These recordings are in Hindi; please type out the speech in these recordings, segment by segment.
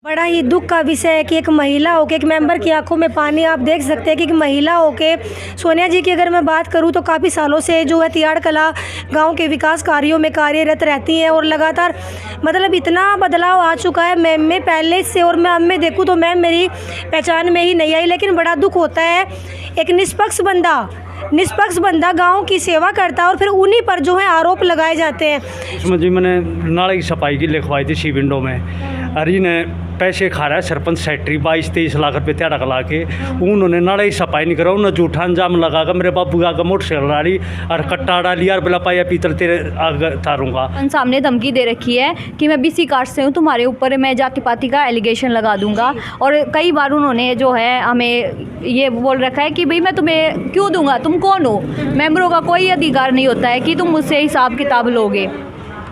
बड़ा ही दुख का विषय है कि एक महिला होके, एक मेंबर की आंखों में पानी आप देख सकते हैं कि एक महिला होके सोनिया जी की अगर मैं बात करूं तो काफ़ी सालों से जो है तिहाड़ कला गांव के विकास कार्यों में कार्यरत रहती हैं और लगातार मतलब इतना बदलाव आ चुका है मैम में पहले से। और मैं अब मैं देखूं तो मैम मेरी पहचान में ही नहीं आई, लेकिन बड़ा दुख होता है एक निष्पक्ष बंदा गांव की सेवा करता है और फिर उन्हीं पर जो है आरोप लगाए जाते हैं। उसमें जी मैंने नाले की सफाई की लिखवाई थी सी विंडो में, अरे ने पैसे खा रहा है सरपंच सेक्रेटरी 22-23 लाख रुपये त्याड़ा कला के, उन्होंने नाले की सफाई नहीं करा, उन्होंने झूठा अंजाम लगा कर मेरे बाबू का मोटरसाइकिल डाली और कट्टा डाली यार बोला पाया पीतल तेरे आगे तारूंगा। सामने धमकी दे रखी है कि मैं बीसी कास्ट से हूँ, तुम्हारे ऊपर मैं जाति पाति का एलिगेशन लगा दूंगा। और कई बार उन्होंने जो है हमें ये बोल रखा है कि भाई मैं तुम्हें क्यों दूंगा, तुम कौन हो, मेंबरों का कोई अधिकार नहीं होता है कि तुम मुझसे हिसाब किताब लोगे।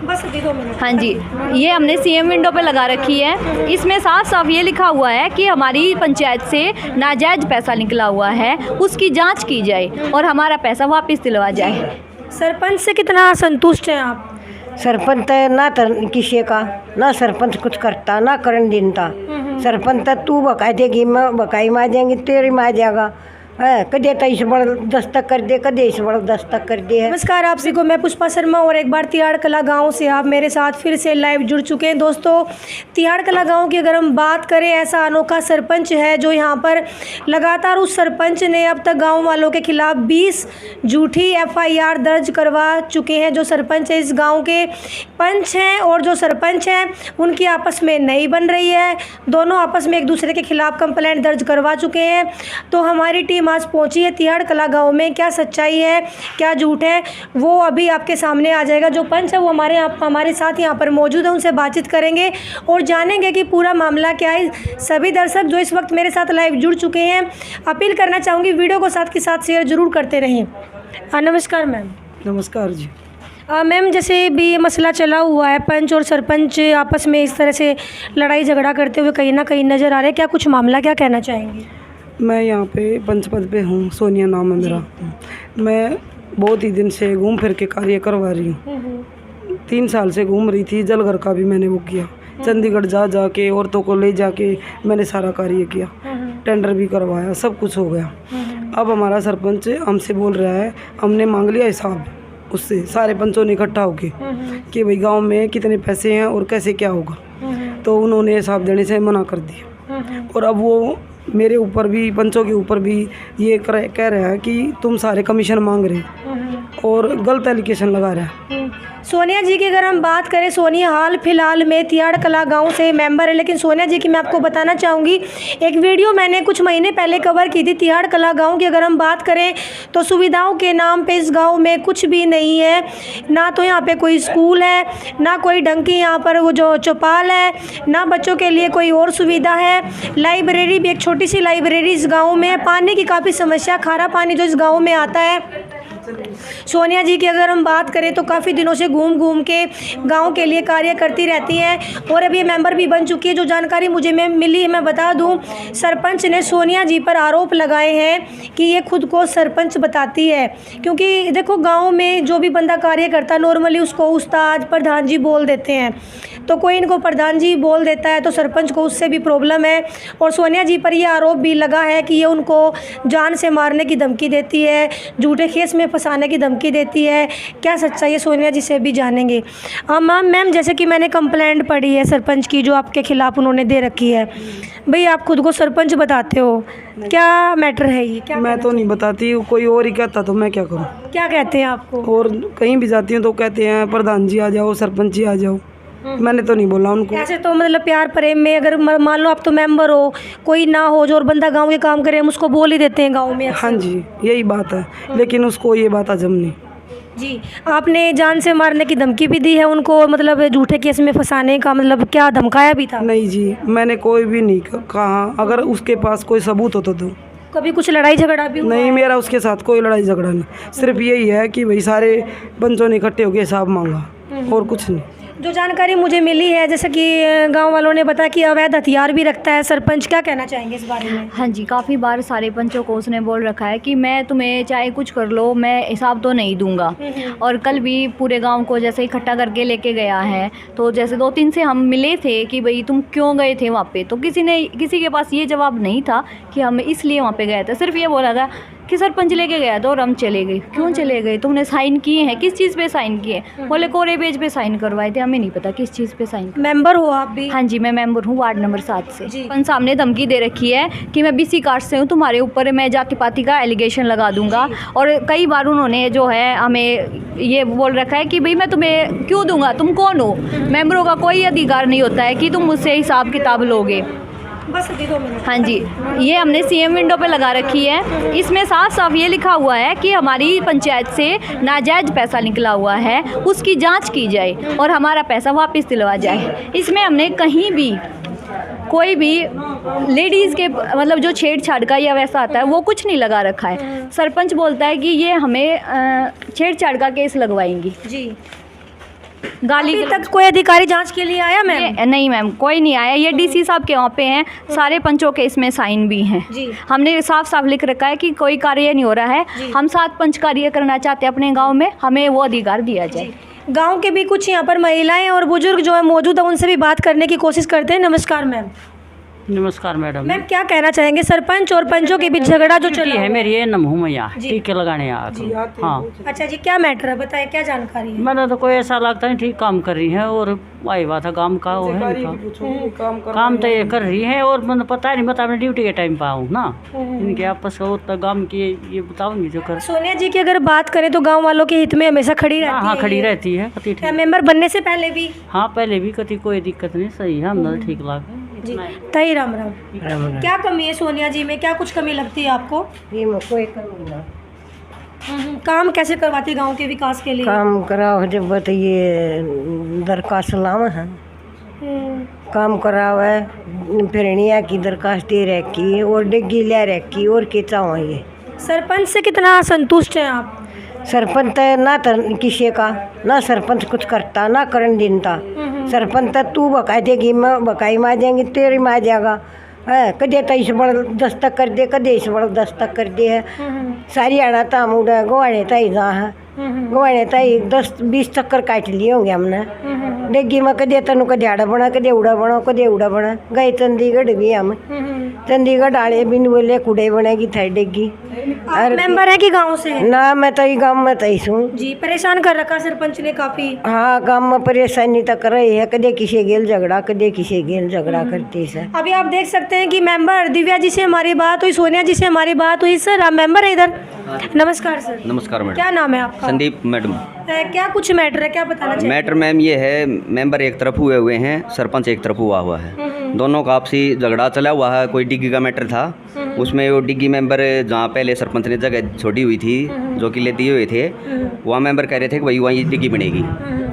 बस अभी 2 मिनट। हाँ जी, ये हमने सीएम विंडो पे लगा रखी है, इसमें साफ साफ ये लिखा हुआ है कि हमारी पंचायत से नाजायज पैसा निकला हुआ है, उसकी जांच की जाए और हमारा पैसा वापस दिलवा जाए। सरपंच से कितना संतुष्ट हैं आप? सरपंच ना किसी का ना सरपंच कुछ करता ना करन देता। सरपंच तू बकाई देगी मैं बकाई में आ जाएंगी तेरी में आ जाएगा है, कदे तो इस बड़ दस्तक कर दे, कदे इस बड़ दस्तक कर दे है। नमस्कार आप सभी को, मैं पुष्पा शर्मा और एक बार तिहाड़ कला गांव से आप मेरे साथ फिर से लाइव जुड़ चुके हैं। दोस्तों तिहाड़ कला गांव की अगर हम बात करें, ऐसा अनोखा सरपंच है जो यहां पर लगातार उस सरपंच ने अब तक गांव वालों के खिलाफ 20 झूठी FIR दर्ज करवा चुके हैं। जो सरपंच है इस गाँव के पंच हैं और जो सरपंच हैं उनकी आपस में नहीं बन रही है, दोनों आपस में एक दूसरे के खिलाफ कंप्लेंट दर्ज करवा चुके हैं। तो हमारी टीम आज पहुंची है तिहाड़ कला गांव में, क्या सच्चाई है क्या झूठ है वो अभी आपके सामने आ जाएगा। जो पंच है वो हमारे साथ यहाँ पर मौजूद है, उनसे बातचीत करेंगे और जानेंगे कि पूरा मामला क्या है। सभी दर्शक जो इस वक्त मेरे साथ लाइव जुड़ चुके हैं, अपील करना चाहूँगी वीडियो को साथ के साथ शेयर जरूर करते रहें। नमस्कार मैम। नमस्कार जी। मैम जैसे भी ये मसला चला हुआ है, पंच और सरपंच आपस में इस तरह से लड़ाई झगड़ा करते हुए कहीं ना कहीं नज़र आ रहे हैं, क्या कुछ मामला, क्या कहना चाहेंगे? मैं यहाँ पे पंच पद पे हूँ, सोनिया नाम है मेरा। मैं बहुत ही दिन से घूम फिर के कार्य करवा रही हूँ। 3 साल से घूम रही थी, जलघर का भी मैंने वो किया, चंडीगढ़ जा के औरतों को ले जाके मैंने सारा कार्य किया, टेंडर भी करवाया, सब कुछ हो गया। अब हमारा सरपंच हमसे बोल रहा है, हमने मांग लिया हिसाब उससे, सारे पंचों ने इकट्ठा होके कि भाई गांव में कितने पैसे हैं और कैसे क्या होगा, तो उन्होंने हिसाब देने से मना कर दिया। और अब वो मेरे ऊपर भी, पंचों के ऊपर भी ये कह रहा है कि तुम सारे कमीशन मांग रहे हो और गलत एलिगेशन लगा रहा है। सोनिया जी की अगर हम बात करें, सोनिया हाल फिलहाल में तिहाड़ कला गांव से मेंबर है, लेकिन सोनिया जी की मैं आपको बताना चाहूँगी, एक वीडियो मैंने कुछ महीने पहले कवर की थी। तिहाड़ कला गांव की अगर हम बात करें तो सुविधाओं के नाम पे इस गांव में कुछ भी नहीं है, ना तो यहाँ पे कोई स्कूल है, ना कोई ढंग की यहाँ पर वो जो चौपाल है, ना बच्चों के लिए कोई और सुविधा है। लाइब्रेरी भी, एक छोटी सी लाइब्रेरी इस गाँव में है। पानी की काफ़ी समस्या, खारा पानी जो इस गाँव में आता है। सोनिया जी की अगर हम बात करें तो काफ़ी दिनों से घूम के गांव के लिए कार्य करती रहती हैं और अभी मेंबर भी बन चुकी है। जो जानकारी मुझे मिली है मैं बता दूं, सरपंच ने सोनिया जी पर आरोप लगाए हैं कि ये खुद को सरपंच बताती है, क्योंकि देखो गांव में जो भी बंदा कार्य करता है नॉर्मली उसको उस्ताद प्रधान जी बोल देते हैं, तो कोई इनको प्रधान जी बोल देता है तो सरपंच को उससे भी प्रॉब्लम है। और सोनिया जी पर यह आरोप भी लगा है कि ये उनको जान से मारने की धमकी देती है, झूठे केस में फंसाने की धमकी देती है। क्या सच्चाई है सोनिया जी से भी जानेंगे। मैम जैसे कि मैंने कंप्लेंट पढ़ी है सरपंच की जो आपके खिलाफ उन्होंने दे रखी है, भाई आप खुद को सरपंच बताते हो, क्या मैटर है ये? क्या मैं तो नहीं बताती, कोई और ही कहता तो मैं क्या करूँ। क्या कहते हैं आपको? और कहीं भी जाती हूँ तो कहते हैं प्रधान जी आ जाओ, सरपंच जी आ जाओ। मैंने तो नहीं बोला उनको। ऐसे तो मतलब प्यार प्रेम में अगर मान लो आप तो मेंबर हो, कोई ना हो जो और बंदा गांव के काम करे, हम उसको बोल ही देते हैं गांव में। हाँ जी यही बात है, लेकिन उसको ये बात हजम नहीं। जी आपने जान से मारने की धमकी भी दी है उनको, मतलब झूठे केस में फंसाने का, मतलब क्या धमकाया भी था? नहीं जी, मैंने कोई भी नहीं कहा, अगर उसके पास कोई सबूत हो तो दो। कभी कुछ लड़ाई झगड़ा भी हुआ? नहीं, मेरा उसके साथ कोई लड़ाई झगड़ा नहीं, सिर्फ यही है कि भाई सारे पंचों ने इकट्ठे होकर हिसाब मांगा और कुछ नहीं। जो जानकारी मुझे मिली है, जैसे कि गांव वालों ने बताया कि अवैध हथियार भी रखता है सरपंच, क्या कहना चाहेंगे इस बारे में? हाँ जी, काफ़ी बार सारे पंचों को उसने बोल रखा है कि मैं तुम्हें चाहे कुछ कर लो, मैं हिसाब तो नहीं दूंगा। और कल भी पूरे गांव को जैसे इकट्ठा करके लेके गया है, तो जैसे 2-3 से हम मिले थे कि भाई तुम क्यों गए थे वहाँ पे, तो किसी के पास ये जवाब नहीं था कि हम इसलिए वहाँ पे गए थे। सिर्फ ये बोला था कि सरपंच लेके गया था और हम चले गए। क्यों चले गए? तुमने साइन किए हैं, किस चीज़ पे साइन किए? बोले कोरे पेज पे साइन करवाए थे, हमें नहीं पता किस चीज़ पे साइन। मेंबर हो आप भी? हाँ जी, मैं मेंबर हूँ वार्ड नंबर 7 से। जी। अपन सामने धमकी दे रखी है कि मैं BC कास्ट से हूँ, तुम्हारे ऊपर मैं जाति पाति का एलिगेशन लगा दूंगा। और कई बार उन्होंने जो है हमें ये बोल रखा है कि भाई मैं तुम्हें क्यों दूंगा, तुम कौन हो? मेंबरों का कोई अधिकार नहीं होता है कि तुम मुझसे हिसाब किताब लोगे। बस अभी 2 मिनट। हाँ जी, ये हमने CM विंडो पे लगा रखी है। इसमें साफ साफ ये लिखा हुआ है कि हमारी पंचायत से नाजायज़ पैसा निकला हुआ है, उसकी जांच की जाए और हमारा पैसा वापस दिलवा जाए। इसमें हमने कहीं भी कोई भी लेडीज़ के मतलब जो छेड़छाड़ का या वैसा आता है वो कुछ नहीं लगा रखा है। सरपंच बोलता है कि ये हमें छेड़छाड़ का केस लगवाएंगी। जी, गाली अभी तक कोई अधिकारी जांच के लिए आया मैम? नहीं मैम, कोई नहीं आया। ये DC साहब के वहाँ पे हैं, सारे पंचों के इसमें साइन भी हैं। जी। हमने साफ साफ लिख रखा है कि कोई कार्य नहीं हो रहा है। हम 7 पंच कार्य करना चाहते हैं अपने गांव में, हमें वो अधिकार दिया जाए। गांव के भी कुछ यहाँ पर महिलाएं और बुजुर्ग जो है मौजूद है, उनसे भी बात करने की कोशिश करते हैं। नमस्कार मैम। नमस्कार मैडम। मैम क्या कहना चाहेंगे, सरपंच और पंचों के बीच झगड़ा जो चल रहा है है? मेरी ये नम हूँ मैं यहाँ टीके लगाने आया था। हाँ, अच्छा जी, क्या मैटर है बताए, क्या जानकारी है? मैंने तो कोई ऐसा लगता नहीं, ठीक काम कर रही है और आई बात है काम का वो है इनका। काम तो ये कर रही है और मैंने पता नहीं, मैं ड्यूटी के टाइम पर आऊँ ना, इनके आपस का काम की ये बताऊंगी जो कर। सोनिया जी की अगर बात करें तो गांव वालों के हित में हमेशा खड़ी रहती है। हाँ, खड़ी रहती है कति ठीक। मेंबर बनने से पहले भी? हाँ, पहले भी कति कोई दिक्कत नहीं, सही है, हम ठीक लगा जी। ताई राम राम। क्या कमी है सोनिया जी में, क्या कुछ कमी लगती है आपको? ये में कोई कमी ना। काम कैसे करवाती गांव के विकास के लिए? काम कराओ जब बताइए दरखास्त लाव है, काम कराओ है, फिरनिया की दरखास्त दे रखी और डिग्गी ले रखी और के चाहिए। सरपंच से कितना संतुष्ट हैं आप? सरपंच तो ना तो किसी का ना सरपंच कुछ करता ना करन देता। सरपंच तो तू बकाई देगी, मैं बकाई मार जाएंगी, तेरी मार जाएगा है। कदे तो इस बड़ दस्तक कर दे, कदे इस बड़ दस्तक कर दे है। सारी आना तो हम उड़ा गवाड़े तई जहाँ है, गवाड़े तई 10-20 चक्कर काट लिए होंगे हमने। डेगी में कदे तनु कदे आड़ा बना, कदे उड़ा बना, कदे उड़ा बना। गए चंडीगढ़ भी हम, चंडीगढ़ आड़े भी बोले कुड़े बनेगी थाई डेगी। आप मेंबर है कि गांव से? ना, मैं तो गाँव में तईस हूँ जी। परेशान कर रखा सरपंच ने काफी? हाँ, गाँव में परेशानी तो कर रही है, कदे किसी गेल झगड़ा, कदे किसी गेल झगड़ा करती है। अभी आप देख सकते हैं कि मेंबर दिव्या जी से हमारी बात हुई, सोनिया जी से हमारी बात हुई। सर आप मेंबर है इधर? नमस्कार सर। नमस्कार मैडम। क्या नाम है आपका? संदीप मैडम। क्या कुछ मैटर है, क्या बताना चाहिए? मैटर मैम ये है, मेंबर एक तरफ हुए हैं, सरपंच एक तरफ हुआ है। दोनों का आपसी झगड़ा चला हुआ है। कोई डिग्गी का मैटर था, उसमें वो डिग्गी मेंबर जहाँ पहले सरपंच ने जगह छोड़ी हुई थी जो कि ले दिए हुए थे, वहाँ मेंबर कह रहे थे कि वही वहीं डिग्गी बनेगी।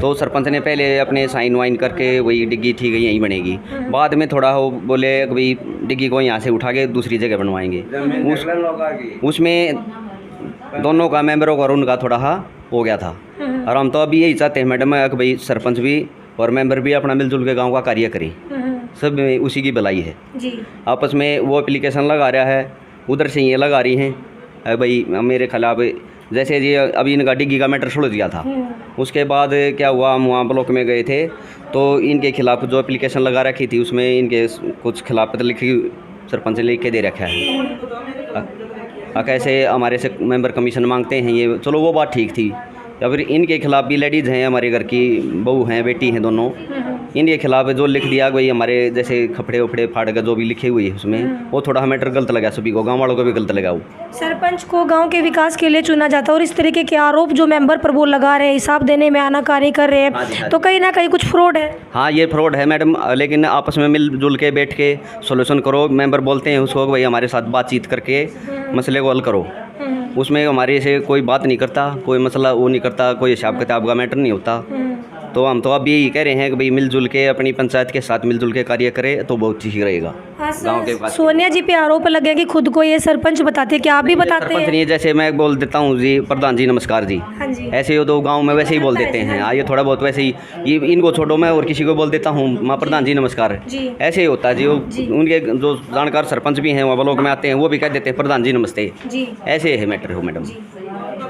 तो सरपंच ने पहले अपने साइन वाइन करके वही डिग्गी ठीक है यहीं बनेगी। बाद में थोड़ा वो बोले कि भाई डिग्गी को यहाँ से उठा के दूसरी जगह बनवाएंगे। उसमें दोनों का मेंबरों का और उनका थोड़ा हो गया था। और हम तो अभी यही चाहते हैं मैडम कि भाई सरपंच भी और मेंबर भी अपना मिलजुल के गांव का कार्य करें, सब में उसी की भलाई है जी। आपस में वो एप्लीकेशन लगा रहा है, उधर से ये लगा रही हैं भाई मेरे खिलाफ। जैसे ये अभी इनका डिग्गी का मैटर छोड़ दिया था, उसके बाद क्या हुआ, हम वहाँ ब्लॉक में गए थे तो इनके खिलाफ जो एप्लीकेशन लगा रखी थी उसमें इनके कुछ खिलाफ पत्र लिखी सरपंच ने लिख के दे रखा है। कैसे हमारे से मेंबर कमीशन मांगते हैं, ये चलो वो बात ठीक थी। या फिर इनके खिलाफ भी लेडीज़ हैं, हमारे घर की बहू हैं, बेटी हैं दोनों, इनके खिलाफ जो लिख दिया वही हमारे जैसे कपड़े उपड़े फाड़ कर जो भी लिखे हुए है उसमें, वो थोड़ा मैटर गलत लगा सभी को, गांव वालों को भी गलत लगा। वो सरपंच को गांव के विकास के लिए चुना जाता है और इस तरीके के आरोप जो मेंबर पर वो लगा रहे हैं, हिसाब देने में आनाकानी कर रहे हैं, तो कहीं ना कहीं कुछ फ्रॉड है। हाँ, ये फ्रॉड है मैडम, लेकिन आपस में मिलजुल के बैठ के सोल्यूशन करो। मेंबर बोलते हैं उसको भाई हमारे साथ बातचीत करके मसले को हल करो। उसमें हमारे से कोई बात नहीं करता, कोई मसला वो नहीं करता, कोई हिसाब किताब का मैटर नहीं होता। तो हम तो अब यही कह रहे हैं कि भाई मिलजुल के अपनी पंचायत के साथ मिलजुल के कार्य करें तो बहुत ठीक रहेगा। हाँ गाँव के सर, विकास सोनिया जी पे आरोप लगे कि खुद को ये सरपंच बताते हैं, क्या आप भी बताते सरपंच हैं? नहीं है, जैसे मैं बोल देता हूँ जी प्रधान जी नमस्कार जी, हाँ जी। ऐसे ही तो गांव में वैसे ही बोल देते हैं। हाँ, ये थोड़ा बहुत वैसे ही, ये इनको छोड़ो मैं और किसी को बोल देता हूँ माँ प्रधान जी नमस्कार, जी। ऐसे ही होता है जी। उनके जो जानकार सरपंच भी हैं वहाँ ब्लॉक में आते हैं, वो भी कह देते हैं प्रधान जी नमस्ते, जी। ऐसे है मैटर हो मैडम।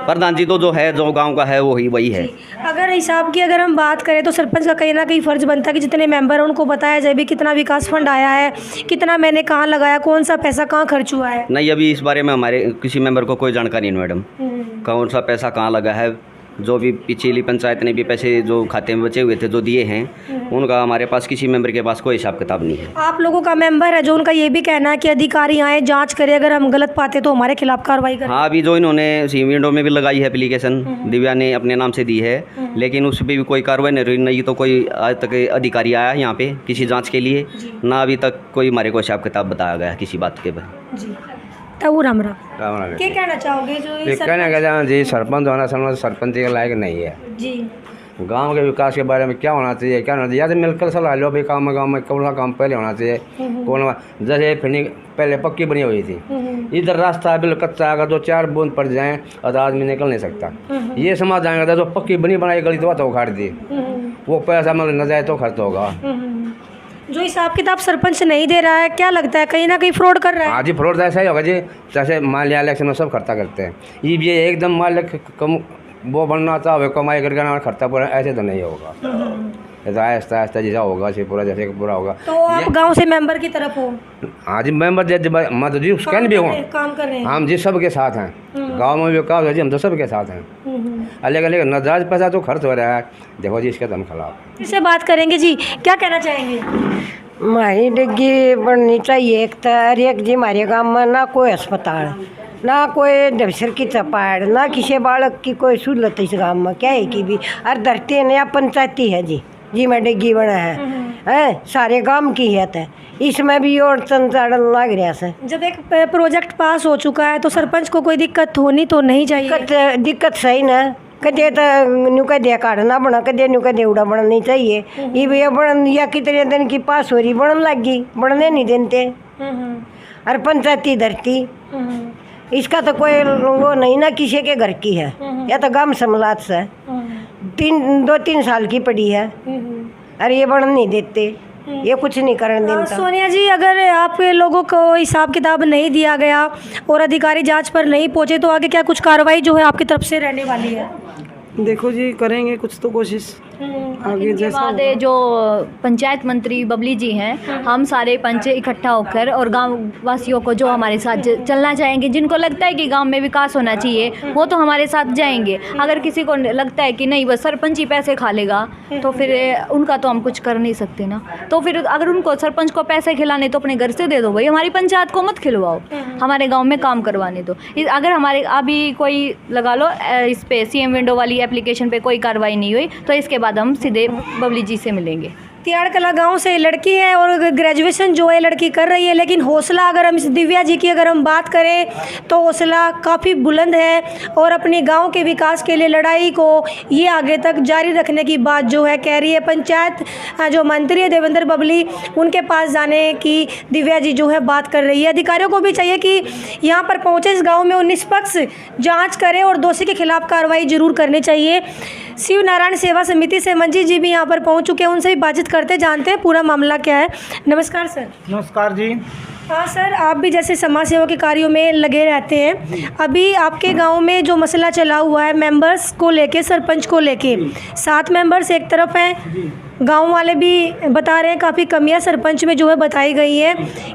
प्रधान जी तो जो है जो गांव का है वही है। अगर हिसाब की अगर हम बात करें तो सरपंच का कहीं ना कहीं फर्ज बनता है कि जितने मेंबर हैं उनको बताया जाए भी कितना विकास फंड आया है, कितना मैंने कहाँ लगाया, कौन सा पैसा कहाँ खर्च हुआ है। नहीं, अभी इस बारे में हमारे किसी मेंबर को कोई जानकारी नहीं मैडम, कौन सा पैसा कहाँ लगा है। जो भी पिछली पंचायत ने भी पैसे जो खाते में बचे हुए थे जो दिए हैं, उनका हमारे पास किसी मेंबर के पास कोई हिसाब किताब नहीं है। आप लोगों का मेंबर है जो उनका ये भी कहना है कि अधिकारी आए जांच करें, अगर हम गलत पाते तो हमारे खिलाफ कार्रवाई करें। हाँ, अभी जो इन्होंने सी विंडो में भी लगाई है एप्लीकेशन, दिव्या ने अपने नाम से दी है, लेकिन उस पर भी कोई कार्रवाई नहीं तो कोई आज तक अधिकारी आया यहाँ पे किसी जाँच के लिए, ना अभी तक कोई हमारे को हिसाब किताब बताया गया किसी बात के बारे। जी, तो राम राम, क्या कहना चाहोगे जो ये कहना क्या जी, सरपंच होना समझ सरपंच के लायक नहीं है। जी, गांव के विकास के बारे में क्या होना चाहिए, क्या होना चाहिए, या तो मिलकर सलाह लो भाई गाँव में कौन सा काम पहले होना चाहिए, कौन जैसे फिर पहले पक्की बनी हुई थी, इधर रास्ता बिल्कुल कच्चा, अगर 2-4 बूंद पड़ जाएँ और आदमी निकल नहीं सकता। ये समझ जाएंगे जो पक्की बनी बनाई गली तो उखाड़ दी, वो पैसा मतलब न जाए तो खर्च होगा। जो हिसाब किताब सरपंच नहीं दे रहा है, क्या लगता है कहीं ना कहीं फ्रॉड कर रहा है? हाँ जी, फ्रॉड ऐसा ही होगा जी, जैसे मान लिया इलेक्शन में सब खर्चा करते हैं, ये एकदम मान लिया कम वो बनना चाहे कमाई करके खर्चा पूरा, ऐसे तो नहीं होगा। ऐसा आहिस्ता आहिस्ता जैसा होगा पूरा, जैसे पूरा होगा। तो आप गांव से मेंबर की तरफ हो? हाँ जी, मेंबर मतलब जी उसका नहीं भी हुआ, काम कर रहे हैं हम जी सबके साथ हैं, गांव में विकास हो जी, हम तो सबके साथ हैं। लेकिन नाजायज पैसा तो खर्च हो रहा है, देखो जी इसके तो हम खिलाफ। इससे बात करेंगे जी, क्या कहना चाहेंगे? हमारी डिग्गी बननी चाहिए एक तो, हर एक जी हमारे गाँव में ना कोई अस्पताल, ना कोई दफ्तर की चपाड़, ना किसी बालक की कोई सहूलत इस गाँव में, क्या है कि भी हर धरती नया पंचायती है जी में डिग्गी बना है सारे गांव की है, तो इसमें भी और संचालन लग रहा है। जब एक प्रोजेक्ट पास हो चुका है तो सरपंच को कोई दिक्कत होनी तो नहीं चाहिए। दिक्कत सही ना, कदे तो न्यू कदे काटना बना, कदे न्यू कदे उड़ा बननी चाहिए। ये भी बन या कितने दिन की पास हो रही बनन लग गई, बनने नहीं देते। और पंचायती धरती इसका तो कोई वो नहीं ना किसी के घर की है, या तो गांव समलात से 2-3 साल की पड़ी है, अरे ये बढ़न नहीं देते, ये कुछ नहीं करने देता। सोनिया जी, अगर आपके लोगों को हिसाब किताब नहीं दिया गया और अधिकारी जांच पर नहीं पहुंचे तो आगे क्या कुछ कार्रवाई जो है आपकी तरफ से रहने वाली है? देखो जी, करेंगे कुछ तो कोशिश आगे इसके जैसा बाद जो पंचायत मंत्री बबली जी हैं, हम सारे पंच इकट्ठा होकर और गांव वासियों को जो हमारे साथ चलना चाहेंगे, जिनको लगता है कि गांव में विकास होना चाहिए वो तो हमारे साथ जाएंगे। अगर किसी को लगता है कि नहीं बस सरपंच ही पैसे खा लेगा तो फिर उनका तो हम कुछ कर नहीं सकते ना। तो फिर अगर उनको सरपंच को पैसे खिलाने तो अपने घर से दे दो भाई, हमारी पंचायत को मत खिलवाओ, हमारे गाँव में काम करवाने दो। अगर हमारे अभी कोई लगा लो इस पे CM विंडो वाली एप्लीकेशन पे कोई कार्रवाई नहीं हुई तो इसके बाद हम सीधे बबली जी से मिलेंगे। तियाड़ कला गांव से लड़की है और ग्रेजुएशन जो है लड़की कर रही है, लेकिन हौसला अगर हम इस दिव्या जी की अगर हम बात करें तो हौसला काफ़ी बुलंद है और अपने गांव के विकास के लिए लड़ाई को ये आगे तक जारी रखने की बात जो है कह रही है। पंचायत जो मंत्री है देवेंद्र बबली, उनके पास जाने की दिव्या जी जो है बात कर रही है। अधिकारियों को भी चाहिए कि यहाँ पर पहुँचे, इस गाँव में वो निष्पक्ष जाँच करें और दोषी के खिलाफ कार्रवाई जरूर करनी चाहिए। शिव नारायण सेवा समिति से मंजीत जी भी यहाँ पर पहुँच चुके हैं, उनसे भी बातचीत करते जानते हैं पूरा मामला क्या है। नमस्कार सर। नमस्कार जी। हाँ सर, आप भी जैसे समाज सेवा के कार्यों में लगे रहते हैं, अभी आपके गांव में जो मसला चला हुआ है मेंबर्स को लेके, सरपंच को लेके, 7 मेंबर्स एक तरफ हैं, गांव वाले भी बता रहे हैं काफ़ी कमियां सरपंच में जो है बताई गई है,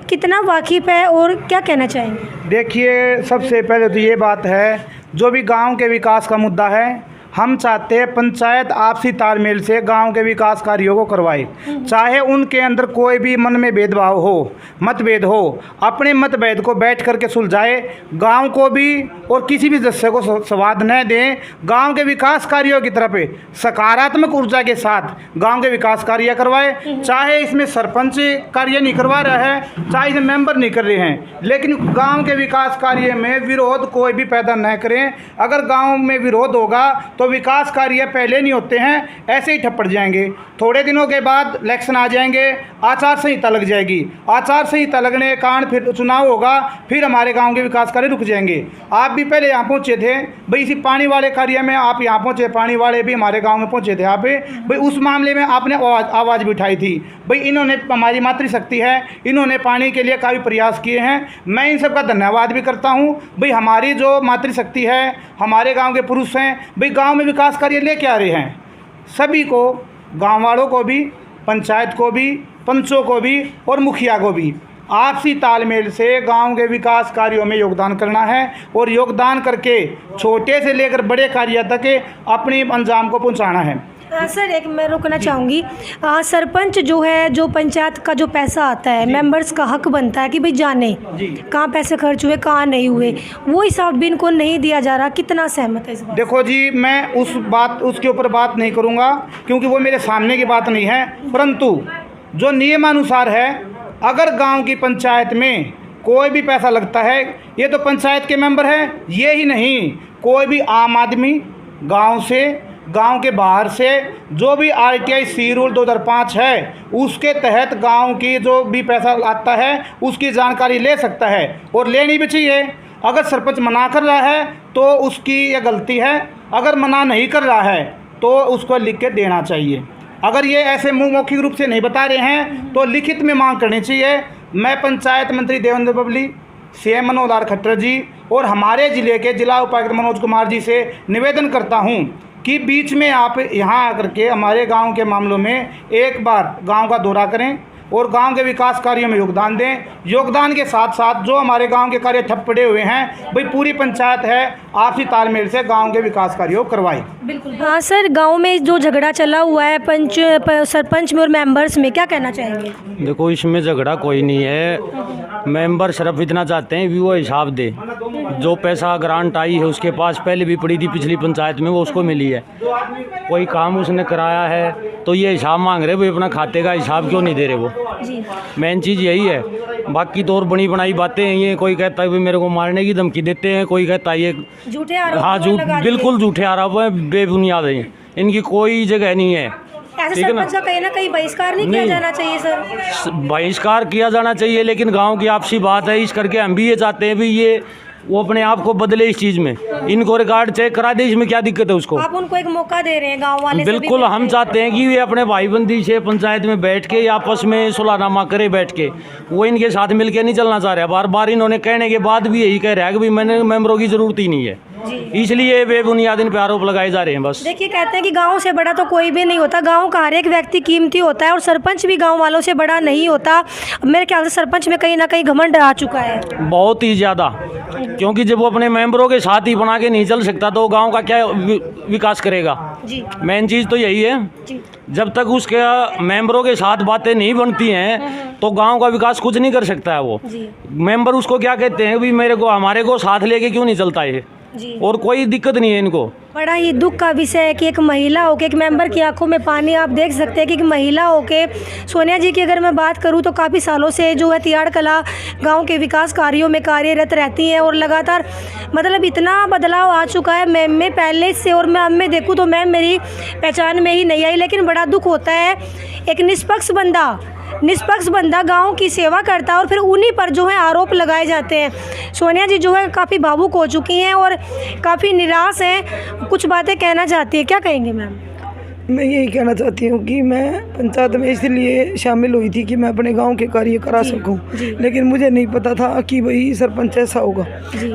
कितना वाकिफ़ है और क्या कहना चाहेंगे? देखिए, सबसे पहले तो ये बात है, जो भी गांव के विकास का मुद्दा है, हम चाहते हैं पंचायत आपसी तालमेल से गांव के विकास कार्यों को करवाए, चाहे उनके अंदर कोई भी मन में भेदभाव हो, मतभेद हो, अपने मतभेद को बैठ करके सुलझाए, गांव को भी और किसी भी सदस्य को स्वाद न दें, गांव के विकास कार्यों की तरफ सकारात्मक ऊर्जा के साथ गांव के विकास कार्य करवाए। चाहे इसमें सरपंच कार्य नहीं करवा रहा है, चाहे इसमें मेंबर नहीं कर रहे हैं, लेकिन गाँव के विकास कार्य में विरोध कोई भी पैदा न करें। अगर गाँव में विरोध होगा तो विकास कार्य पहले नहीं होते हैं, ऐसे ही ठप पड़ जाएंगे। थोड़े दिनों के बाद इलेक्शन आ जाएंगे, आचार संहिता लग जाएगी, आचार संहिता लगने के कारण फिर चुनाव होगा, फिर हमारे गांव के विकास कार्य रुक जाएंगे। आप भी पहले यहाँ पहुँचे थे भाई, इसी पानी वाले कार्य में आप यहाँ पहुँचे, पानी वाले भी हमारे गाँव में पहुँचे थे आप भाई, उस मामले में आपने आवाज़ भी उठाई थी भाई। इन्होंने, हमारी मातृशक्ति है, इन्होंने पानी के लिए काफ़ी प्रयास किए हैं, मैं इन सब का धन्यवाद भी करता हूँ भाई। हमारी जो मातृशक्ति है, हमारे गांव के पुरुष हैं भाई, गांव में विकास कार्य लेके आ रहे हैं। सभी को, गांव वालों को भी, पंचायत को भी, पंचों को भी और मुखिया को भी आपसी तालमेल से गांव के विकास कार्यों में योगदान करना है और योगदान करके छोटे से लेकर बड़े कार्य तक अपने अंजाम को पहुंचाना है। सर एक मैं रोकना चाहूँगी, सरपंच जो है, जो पंचायत का जो पैसा आता है, मेंबर्स का हक बनता है कि भाई जाने कहाँ पैसे खर्च हुए, कहाँ नहीं हुए, वो हिसाब भी इनको नहीं दिया जा रहा। कितना सहमत है इस बात? देखो जी, मैं उसके ऊपर बात नहीं करूँगा क्योंकि वो मेरे सामने की बात नहीं है, परंतु जो नियमानुसार है, अगर गाँव की पंचायत में कोई भी पैसा लगता है, ये तो पंचायत के मेंबर हैं, ये ही नहीं, कोई भी आम आदमी गाँव से, गांव के बाहर से, जो भी RTI सी रूल 2005 है उसके तहत गांव की जो भी पैसा आता है उसकी जानकारी ले सकता है और लेनी भी चाहिए। अगर सरपंच मना कर रहा है तो उसकी ये गलती है, अगर मना नहीं कर रहा है तो उसको लिख के देना चाहिए। अगर ये ऐसे मौखिक रूप से नहीं बता रहे हैं तो लिखित में मांग करनी चाहिए। मैं पंचायत मंत्री देवेंद्र बबली, CM मनोहर लाल खट्टर जी और हमारे ज़िले के जिला उपायुक्त मनोज कुमार जी से निवेदन करता हूँ कि बीच में आप यहाँ आकर के हमारे गांव के मामलों में एक बार गांव का दौरा करें और गांव के विकास कार्यों में योगदान दें। योगदान के साथ साथ जो हमारे गांव के कार्य ठप पड़े हुए हैं भाई, पूरी पंचायत है, आपसी तालमेल से गांव के विकास कार्यों को करवाएं। बिल्कुल। हाँ सर, गांव में जो झगड़ा चला हुआ है सरपंच में और मेंबर्स में, क्या कहना चाहेंगे? देखो, इसमें झगड़ा कोई नहीं है, मेंबर सिर्फ इतना चाहते हैं कि वो हिसाब दे। जो पैसा ग्रांट आई है उसके पास पहले भी पड़ी थी पिछली पंचायत में, वो उसको मिली है। कोई काम उसने कराया है तो ये हिसाब मांग रहे, वो अपना खाते का हिसाब क्यों नहीं दे रहे वो? मेन चीज़ यही है। बाकी तो और बनी बनाई बातें हैं ये, कोई कहता है भाई मेरे को मारने की धमकी देते हैं, कोई कहता है ये झूठे आरोप। हाँ, बिल्कुल झूठे आरोप हैं, बेबुनियाद हैं, इनकी कोई जगह नहीं है। ऐसे सरपंच का कहीं ना कहीं बहिष्कार नहीं किया जाना चाहिए सर? बहिष्कार किया जाना चाहिए, लेकिन गांव की आपसी बात है, इस करके हम भी ये चाहते हैं भी ये वो अपने आप को बदले इस चीज़ में, इनको रिकॉर्ड चेक करा दे, इसमें क्या दिक्कत है उसको? आप उनको एक मौका दे रहे हैं गांव वाले। बिल्कुल, हम चाहते हैं कि वे अपने भाईबंदी से पंचायत में बैठ के या आपस में सुलहनामा करे बैठ के, वो इनके साथ मिल के नहीं चलना चाह रहा। बार बार इन्होंने कहने के बाद भी यही कह रहा है कि भाई मैंने मेंबरों की ज़रूरत ही नहीं है, इसलिए बेबुनियाद इन पे आरोप लगाए जा रहे हैं। बस देखिए, कहते हैं कि गांव से बड़ा तो कोई भी नहीं होता, गांव का हर एक व्यक्ति कीमती होता है और सरपंच भी गांव वालों से बड़ा नहीं होता। मेरे ख्याल से सरपंच में कहीं ना कहीं घमंड आ चुका है, बहुत ही ज़्यादा, क्योंकि जब वो अपने मेंबरों के साथ ही बना के नहीं चल सकता तो गांव का क्या विकास करेगा? मेन चीज़ तो यही है, जब तक उसके मेंबरों के साथ बातें नहीं बनती हैं तो गांव का विकास कुछ नहीं कर सकता है। वो मेंबर उसको क्या कहते हैं भी मेरे को, हमारे को साथ लेके क्यों नहीं चलता है, और कोई दिक्कत नहीं है इनको। बड़ा ही दुख का विषय है कि एक महिला होके, एक मेंबर की आंखों में पानी आप देख सकते हैं कि एक महिला होके, सोनिया जी की अगर मैं बात करूं तो काफ़ी सालों से जो है तियाड़ कला गांव के विकास कार्यों में कार्यरत रहती हैं और लगातार मतलब इतना बदलाव आ चुका है मैम में पहले से, और मैं अब में देखूँ तो मैम मेरी पहचान में ही नहीं आई। लेकिन बड़ा दुख होता है, एक निष्पक्ष बंदा गांव की सेवा करता है और फिर उन्हीं पर जो है आरोप लगाए जाते हैं। सोनिया जी जो है काफ़ी भावुक हो चुकी हैं और काफ़ी निराश हैं, कुछ बातें कहना चाहती है, क्या कहेंगे मैम? मैं यही कहना चाहती हूँ कि मैं पंचायत में इसलिए शामिल हुई थी कि मैं अपने गांव के कार्य करा सकूं, लेकिन मुझे नहीं पता था कि भाई सरपंच ऐसा होगा।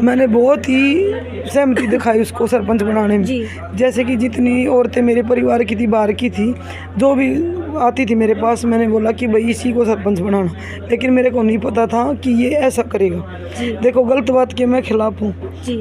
मैंने बहुत ही सहमति दिखाई उसको सरपंच बनाने में, जैसे कि जितनी औरतें मेरे परिवार की थी, बाहर की थी, जो भी आती थी मेरे पास, मैंने बोला कि भाई इसी को सरपंच बनाना, लेकिन मेरे को नहीं पता था कि ये ऐसा करेगा। देखो, गलत बात के मैं खिलाफ हूँ,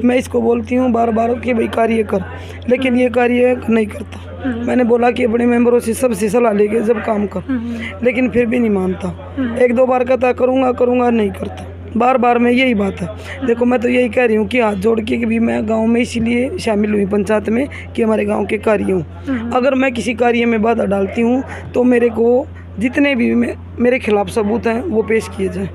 मैं इसको बोलती हूँ बार बार कि भाई कार्य कर, लेकिन ये कार्य नहीं करता। मैंने बोला कि अपने मेंबरों से सबसे सलाह लेके जब काम कर, लेकिन फिर भी नहीं मानता। एक दो बार कहता करूँगा नहीं करता, बार बार में यही बात है। देखो, मैं तो यही कह रही हूँ कि हाथ जोड़ के कि भी मैं गांव में इसीलिए शामिल हुई पंचायत में कि हमारे गांव के कार्य हूँ। अगर मैं किसी कार्य में बाधा डालती हूँ तो मेरे को जितने भी मेरे खिलाफ सबूत हैं वो पेश किए जाएँ।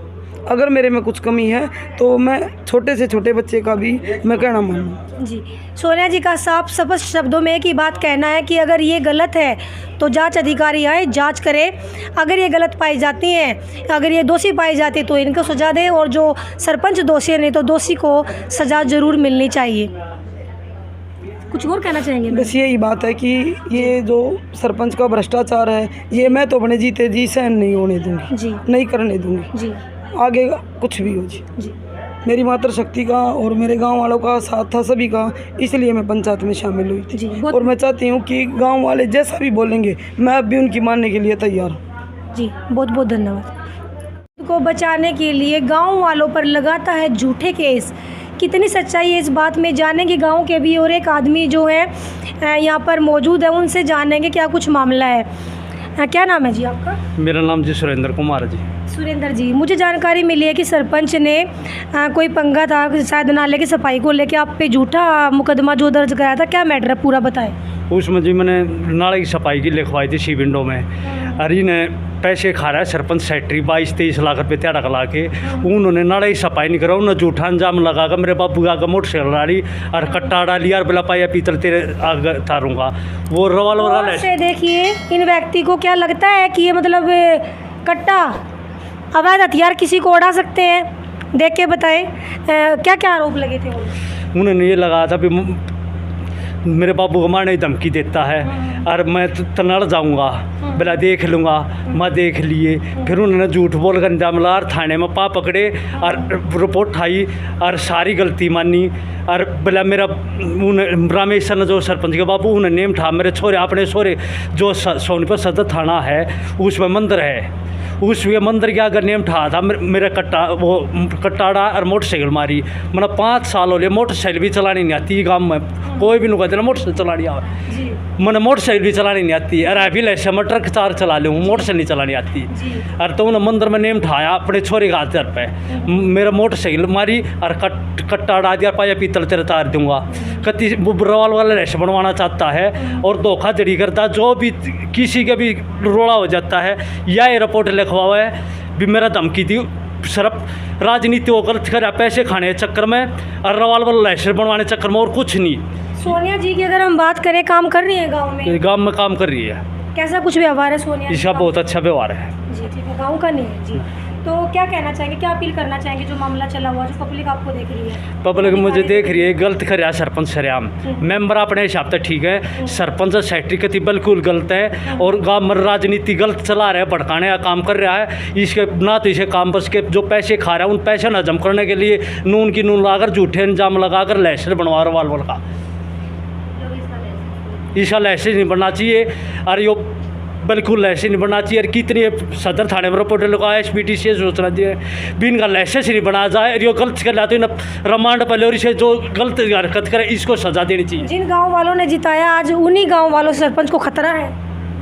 अगर मेरे में कुछ कमी है तो मैं छोटे से छोटे बच्चे का भी मैं कहना मानूँ। जी, सोनिया जी का साफ स्पष्ट शब्दों में एक ही बात कहना है कि अगर ये गलत है तो जांच अधिकारी आए, जांच करे। अगर ये गलत पाई जाती हैं, अगर ये दोषी पाई जाती है तो इनको सज़ा दें, और जो सरपंच दोषी है नहीं तो दोषी को सज़ा ज़रूर मिलनी चाहिए। कुछ और कहना चाहेंगे? बस यही बात है कि ये जो सरपंच का भ्रष्टाचार है ये मैं तो अपने जीते जी सहन नहीं होने दूंगी जी, नहीं करने दूंगी जी, आगे कुछ भी हो जी। जी, मेरी मातृशक्ति का और मेरे गांव वालों का साथ था सभी का, इसलिए मैं पंचायत में शामिल हुई जी, थी। बहुत- और मैं चाहती हूँ कि गांव वाले जैसा भी बोलेंगे मैं अब भी उनकी मानने के लिए तैयार हूँ। जी, बहुत बहुत धन्यवाद। को बचाने के लिए गांव वालों पर लगाता है झूठे केस। कितनी सच्चाई है इस बात में जानेंगे गांव के भी, और एक आदमी जो है यहाँ पर मौजूद है उनसे जानेंगे क्या कुछ मामला है। क्या नाम है जी आपका? मेरा नाम जी सुरेंद्र कुमार जी। सुरेंद्र जी, मुझे जानकारी मिली है कि सरपंच ने कोई पंगा था शायद नाले की सफाई को लेके आप पे झूठा मुकदमा जो दर्ज कराया था, क्या मैटर है पूरा बताएं। उसमें जी मैंने नाले की सफाई की लिखवाई थी सी विंडो में। अरे ने पैसे खा रहा है सरपंच सेक्रेटरी 22-23 लाख रुपये त्याड़ा कला के, उन्होंने नाले की सफाई नहीं करा, उन्होंने झूठा अंजाम लगा कर मेरे बापू का मोटरसाइकिल डाली और कट्टा डाली और बोला पाया पीतल तेरे आगे तारूंगा वो रवाल से देखिए इन व्यक्ति को क्या लगता है कि ये मतलब कट्टा अवैध हथियार किसी को उड़ा सकते हैं? देख के बताएं क्या क्या आरोप लगे थे उन्होंने ये लगाया था भी मेरे बाबू को मारने की धमकी देता है और मैं तनड़ जाऊंगा, बोला देख लूँगा। मैं देख लिए, फिर उन्होंने झूठ बोल कर अंजाम लगा और थाने में पा पकड़े और रिपोर्ट आई और सारी गलती मानी। और बोला मेरा रामेश्वर ने जो सरपंच के बाबू उन्हें नेम था मेरे छोरे अपने छोरे जो सोनीपत सदर थाना है उसमें मंदिर है, उसमें मंदिर के अगर नेम ठा था मेरा कट्टाड़ा और मोटरसाइकिल मारी। मैंने 5 साल हो गए मोटरसाइकिल भी चलानी नहीं आती गाँव में, कोई भी नहीं कहते मोटरसाइकिल चलानी आवे, मैंने मोटरसाइकिल भी चलानी नहीं आती। अरे अभी ऐसे मैं ट्रक 4 चला लूँ, मोटरसाइकिल नहीं चलानी आती। और तो उन्हें मंदिर में नेम ठाया अपने छोरे का हाथ पे मेरा मोटरसाइकिल मारी और कट्टा उड़ा दिया, पाया पीतल तेरे तार दूंगा। कति रवाल वाला रेश बनवाना चाहता है और धोखाधड़ी करता, जो भी किसी का भी रोड़ा हो जाता है या ये रिपोर्ट लिखवाओ है भी मेरा धमकी थी। सिर्फ राजनीति वो गलत कर पैसे खाने के चक्कर में और रवाल वाला रेश बनवाने चक्कर में, और कुछ नहीं। सोनिया जी की अगर हम बात करें, काम कर रही है गाँव में काम कर रही है। कैसा कुछ व्यवहार है सोनिया जी इसका का? बहुत अच्छा व्यवहार है जी, ठीक है, गाँव का नहीं है जी। तो क्या कहना चाहेंगे, क्या अपील करना चाहेंगे जो मामला चला हुआ जो पब्लिक आपको देख रही है? पब्लिक मुझे देख रही है, गलत कर रहा है सरपंच सरेआम। मेंबर अपने हिसाब से ठीक है, सरपंच सेक्रेटरी कति बिल्कुल गलत है और गाँव में राजनीति गलत चला रहा है, भड़काने का काम कर रहा है। इसके ना तो इसे काम बस के जो पैसे खा रहा है उन पैसे हजम करने के लिए नून की नून लाकर झूठे इंजाम लगाकर लाइसेंस बनवा रहा वाल का। इसका लाइसेंस नहीं बनना चाहिए और यो बिल्कुल लाइसेंस नहीं बनना चाहिए। और कितनी सदर थाने में रिपोर्ट लगा SPT से सोचना चाहिए भी इनका लाइसेंस नहीं बना जाए और ये गलत कर लाते रिमांड पहले और इसे जो गलत हरकत करे इसको सजा देनी चाहिए। जिन गांव वालों ने जिताया आज उन्हीं गांव वालों सरपंच को खतरा है,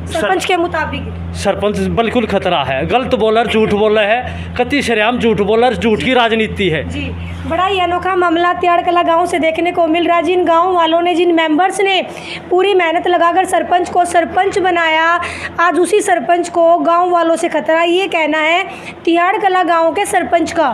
सरपंच के मुताबिक सरपंच बिल्कुल खतरा है, गलत बोलर झूठ बोल रहा है, कति सरेआम झूठ बोलर, झूठ की राजनीति है जी। बड़ा ही अनोखा मामला त्याड़कला गांव से देखने को मिल रहा है। जिन गांव वालों ने, जिन मेंबर्स ने पूरी मेहनत लगाकर सरपंच को सरपंच बनाया, आज उसी सरपंच को गांव वालों से खतरा, ये कहना है त्याड़कला गांव के सरपंच का।